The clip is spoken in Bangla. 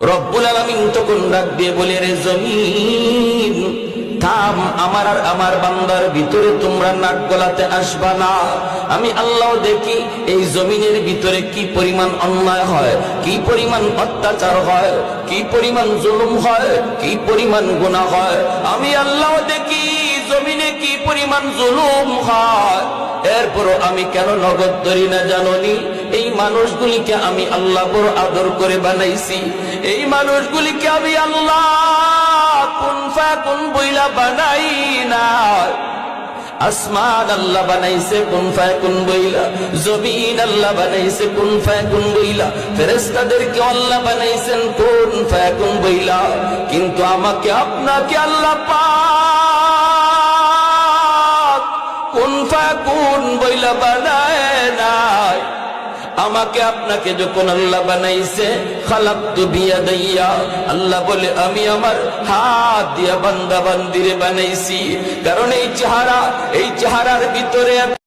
রব্বুল আলামিন তখন ডাক দিয়ে বলে, রে জমিন থাম, আমার আর আমার বান্দার ভিতরে তোমরা নাক গলাতে আসবা না। আমি আল্লাহ দেখি এই জমিনের ভিতরে কি পরিমাণ অন্যায় হয়, কি পরিমাণ অত্যাচার হয়, কি পরিমাণ জুলুম হয়, কি পরিমাণ গুনাহ হয়। আমি আল্লাহ দেখি জমিনে কি পরিমাণ জুলুম হয়। এরপরও আমি কেন নগদ ধরি না জানোনি? এই মানুষগুলিকে আমি আল্লাহ বড় আদর করে বানাইছি। এই মানুষগুলিকে আমি আল্লাহ কুন ফায়াকুন বইলা বানাই না। আসমান আল্লাহ বানাইছে কুন ফায়াকুন বইলা, জমিন আল্লাহ বানাইছে কুন ফায়াকুন বইলা, ফেরেশতাদেরকে আল্লাহ বানাইছেন কুন ফায়াকুন বইলা। কিন্তু আমাকে আপনাকে আল্লাহ পাক কুন ফায়াকুন বইলা বানায় নাই। আমাকে আপনাকে যখন আল্লাহ বানাইছে, খালাকতু বিয়াদাইয়া, আল্লাহ বলে আমি আমার হাত দিয়া বান্দা বান্দিরে বানাইছি। কারণ এই চেহারার ভিতরে